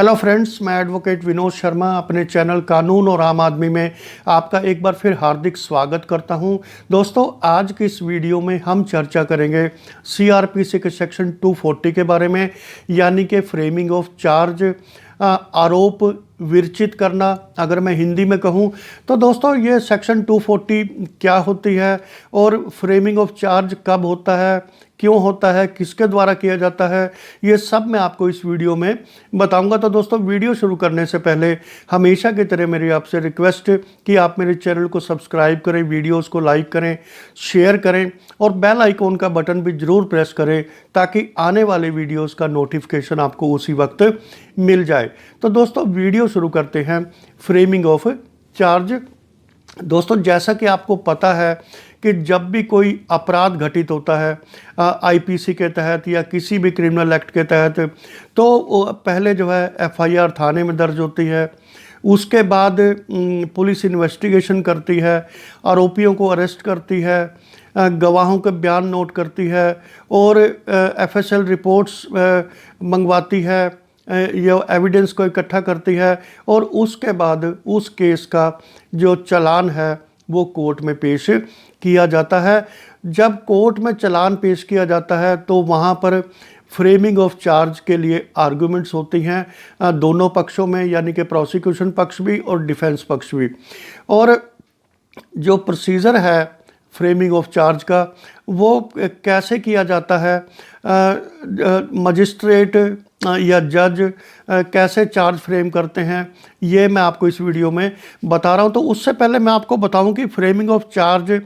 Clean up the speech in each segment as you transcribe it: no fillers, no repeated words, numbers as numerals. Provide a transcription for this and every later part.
Hello friends, मैं advocate Vinod Sharma अपने channel कानून और आम आदमी में आपका एक बार फिर हार्दिक स्वागत करता हूं। दोस्तों, आज की इस वीडियो में हम चर्चा करेंगे सीआरपीसी के सेक्शन 240 के बारे में, यानी कि फ्रेमिंग ऑफ चार्ज, आरोप विरचित करना। अगर मैं हिंदी में कहूं तो दोस्तों, ये सेक्शन 240 क्या होती है और फ्रेमिंग ऑफ चार्ज कब होता है, क्यों होता है, किसके द्वारा किया जाता है, ये सब मैं आपको इस वीडियो में बताऊंगा। तो दोस्तों, वीडियो शुरू करने से पहले हमेशा की तरह मेरी आपसे रिक्वेस्ट कि आप मेरे चैनल को सब्सक्राइब करें, वीडियोस को लाइक करें, शेयर करें और बेल आइकॉन का बटन भी ज़रूर प्रेस करें ताकि आने वाले वीडियोस का नोटिफिकेशन आपको उसी वक्त मिल जाए। तो दोस्तों, वीडियो शुरू करते हैं। Framing of charge. दोस्तों, जैसा कि आपको पता है कि जब भी कोई अपराध घटित होता है आईपीसी के तहत या किसी भी क्रिमिनल एक्ट के तहत, तो पहले जो है एफआईआर थाने में दर्ज होती है। उसके बाद पुलिस इन्वेस्टिगेशन करती है, आरोपियों को अरेस्ट करती है, गवाहों के बयान नोट करती है और एफएसएल रिपोर्ट्स मंगवाती है या एविडेंस को इकट्ठा करती है और उसके बाद उस केस का जो चालान है वो कोर्ट में पेश किया जाता है। जब कोर्ट में चालान पेश किया जाता है तो वहाँ पर फ्रेमिंग ऑफ चार्ज के लिए आर्गुमेंट्स होती हैं दोनों पक्षों में, यानी कि प्रोसिक्यूशन पक्ष भी और डिफेंस पक्ष भी। और जो प्रोसीजर है फ्रेमिंग ऑफ चार्ज का वो कैसे किया जाता है, मजिस्ट्रेट या जज कैसे चार्ज फ्रेम करते हैं, ये मैं आपको इस वीडियो में बता रहा हूं। तो उससे पहले मैं आपको बताऊं कि फ्रेमिंग ऑफ चार्ज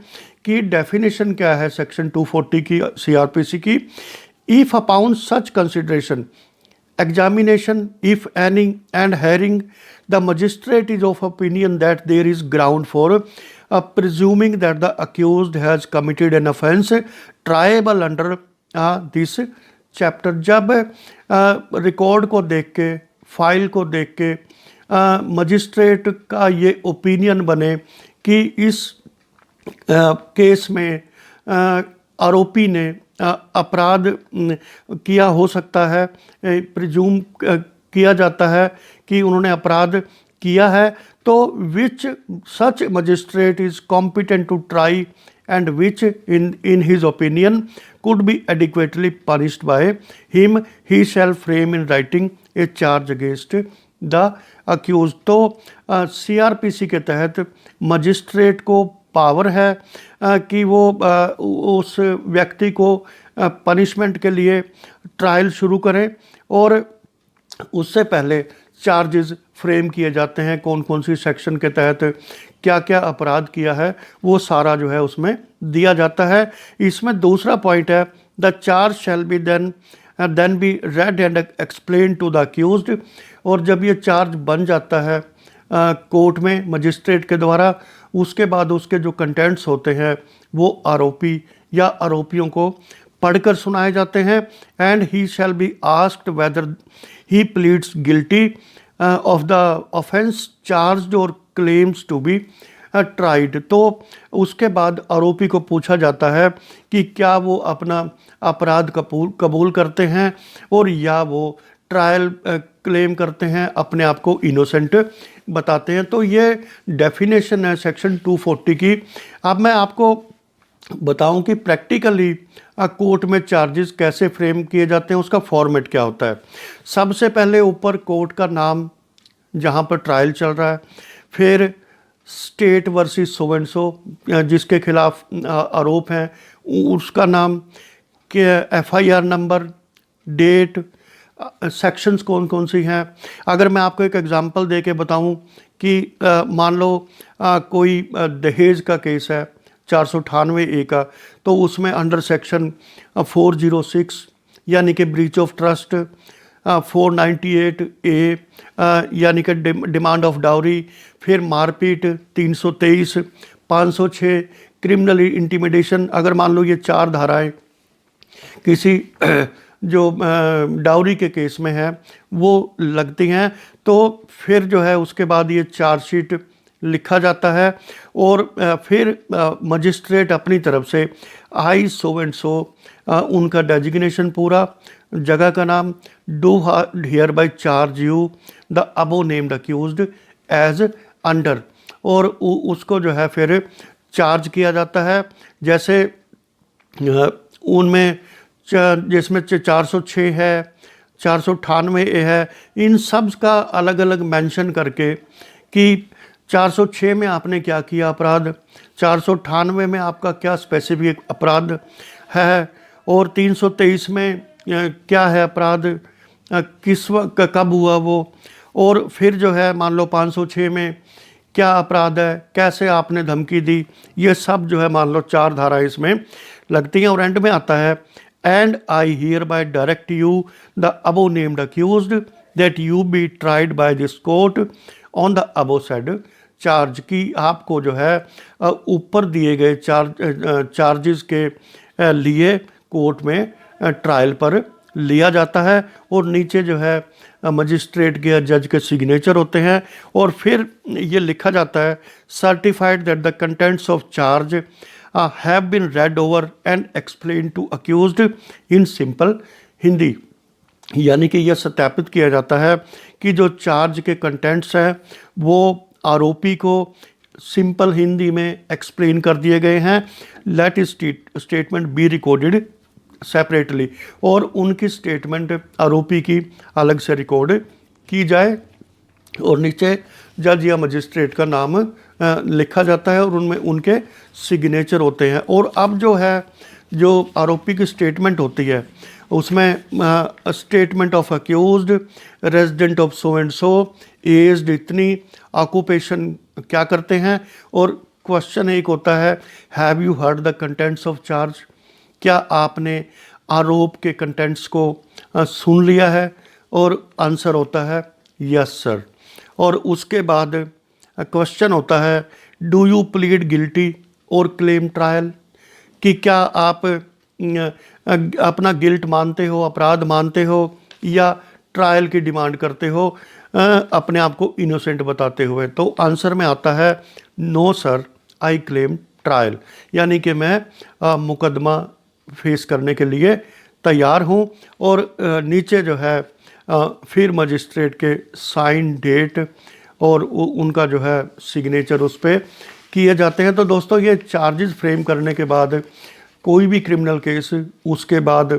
की डेफिनेशन क्या है सेक्शन 240 की सीआरपीसी की। If upon such consideration examination if any and hearing the magistrate is of opinion that there is ground for presuming that the accused has committed an offence triable under this chapter। जब record को देख के, file को देख के magistrate का ये opinion बने कि इस केस में आरोपी ने अपराध किया हो सकता है, प्रिज्यूम किया जाता है कि उन्होंने अपराध किया है, तो which such magistrate is competent to try and which in his opinion could be adequately punished by him he shall frame in writing a charge against the accused. तो सीआरपीसी के तहत मजिस्ट्रेट को पावर है कि वो उस व्यक्ति को पनिशमेंट के लिए ट्रायल शुरू करें और उससे पहले चार्जेस फ्रेम किए जाते हैं, कौन कौन सी सेक्शन के तहत क्या क्या अपराध किया है वो सारा जो है उसमें दिया जाता है। इसमें दूसरा पॉइंट है the charge shall be then be read and explain to the accused. और जब ये चार्ज बन जाता है कोर्ट में मजिस्ट्रेट के द्वारा, उसके बाद उसके जो कंटेंट्स होते हैं वो आरोपी या आरोपियों को पढ़कर सुनाए जाते हैं। And he shall be asked weather he pleads guilty of the offence charge और क्लेम्स टू बी ट्राइड। तो उसके बाद आरोपी को पूछा जाता है कि क्या वो अपना अपराध कबूल करते हैं और या वो ट्रायल क्लेम करते हैं, अपने आप को इनोसेंट बताते हैं। तो ये डेफिनेशन है सेक्शन 240 की। अब मैं आपको बताऊं कि प्रैक्टिकली कोर्ट में चार्जेस कैसे फ्रेम किए जाते हैं, उसका फॉर्मेट क्या होता है। सबसे पहले ऊपर कोर्ट का नाम जहां पर ट्रायल चल रहा है, फिर state versus so and so जिसके खिलाफ आरोप हैं उसका नाम, के एफआईआर नंबर, डेट, सेक्शंस कौन कौन सी हैं। अगर मैं आपको एक एग्जांपल दे के बताऊं कि मान लो कोई दहेज का केस है 498A का, तो उसमें अंडर सेक्शन 406 यानी कि ब्रीच ऑफ ट्रस्ट, 498A यानी कि डिमांड ऑफ डाउरी, फिर मारपीट 323, 506 क्रिमिनल इंटिमिडेशन। अगर मान लो ये 4 धाराएं किसी जो डाउरी के केस में है वो लगती हैं, तो फिर जो है उसके बाद ये चार्जशीट लिखा जाता है और फिर मजिस्ट्रेट अपनी तरफ से आई सो एंड सो उनका डेजिग्नेशन पूरा, जगह का नाम, do hereby charge you the above named accused as under, और उसको जो है फिर चार्ज किया जाता है। जैसे उनमें जिसमें 406 है, 498 है, इन सब का अलग अलग मेंशन करके कि 406 में आपने क्या किया अपराध, 498 में आपका क्या स्पेसिफिक अपराध है, और 323 में क्या है अपराध, किस वक्त कब हुआ वो, और फिर जो है मान लो 506 में क्या अपराध है, कैसे आपने धमकी दी, ये सब जो है मान लो 4 धाराएं इसमें लगती हैं। और एंड में आता है and I hear bye direct you the above named accused that you B tried by this court on the above said charge, की आपको जो है ऊपर दिए गए चार्जेस के लिए कोर्ट में ट्रायल पर लिया जाता है। और नीचे जो है मजिस्ट्रेट के या जज के सिग्नेचर होते हैं, और फिर ये लिखा जाता है certified that the contents of charge have been read over and explain to accused in simple Hindi, यानी कि यह सत्यापित किया जाता है कि जो चार्ज के कंटेंट्स हैं वो आरोपी को सिंपल हिंदी में एक्सप्लेन कर दिए गए हैं। Let his statement be recorded separately, और उनकी स्टेटमेंट आरोपी की अलग से रिकॉर्ड की जाए, और नीचे जज या मजिस्ट्रेट का नाम लिखा जाता है और उनमें उनके सिग्नेचर होते हैं। और अब जो है जो आरोपी की स्टेटमेंट होती है उसमें statement of accused, resident of so and so, aged इतनी, ऑक्यूपेशन क्या करते हैं, और क्वेश्चन एक होता है have you heard the contents of charge, क्या आपने आरोप के कंटेंट्स को सुन लिया है, और आंसर होता है यस सर। और उसके बाद क्वेश्चन होता है डू यू प्लीड गिल्टी और क्लेम ट्रायल, कि क्या आप अपना गिल्ट मानते हो, अपराध मानते हो, या ट्रायल की डिमांड करते हो अपने आप को इनोसेंट बताते हुए। तो आंसर में आता है no sir I claim trial, यानी कि मैं मुकदमा फेस करने के लिए तैयार हूँ। और नीचे जो है फिर मजिस्ट्रेट के साइन डेट और उनका जो है सिग्नेचर उस पर किए जाते हैं। तो दोस्तों ये चार्जेस फ्रेम करने के बाद कोई भी क्रिमिनल केस उसके बाद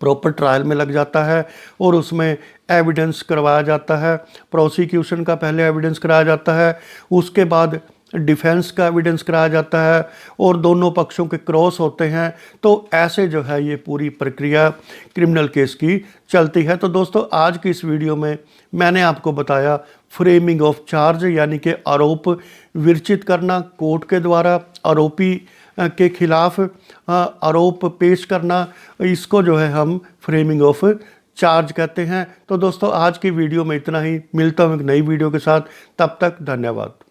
प्रॉपर ट्रायल में लग जाता है, और उसमें एविडेंस करवाया जाता है। प्रोसिक्यूशन का पहले एविडेंस कराया जाता है, उसके बाद डिफेंस का एविडेंस कराया जाता है, और दोनों पक्षों के क्रॉस होते हैं। तो ऐसे जो है ये पूरी प्रक्रिया क्रिमिनल केस की चलती है। तो दोस्तों आज की इस वीडियो में मैंने आपको बताया फ्रेमिंग ऑफ चार्ज, यानी कि आरोप विरचित करना, कोर्ट के द्वारा आरोपी के खिलाफ आरोप पेश करना, इसको जो है हम फ्रेमिंग ऑफ चार्ज कहते हैं। तो दोस्तों आज की वीडियो में इतना ही, मिलता हूँ एक नई वीडियो के साथ, तब तक धन्यवाद।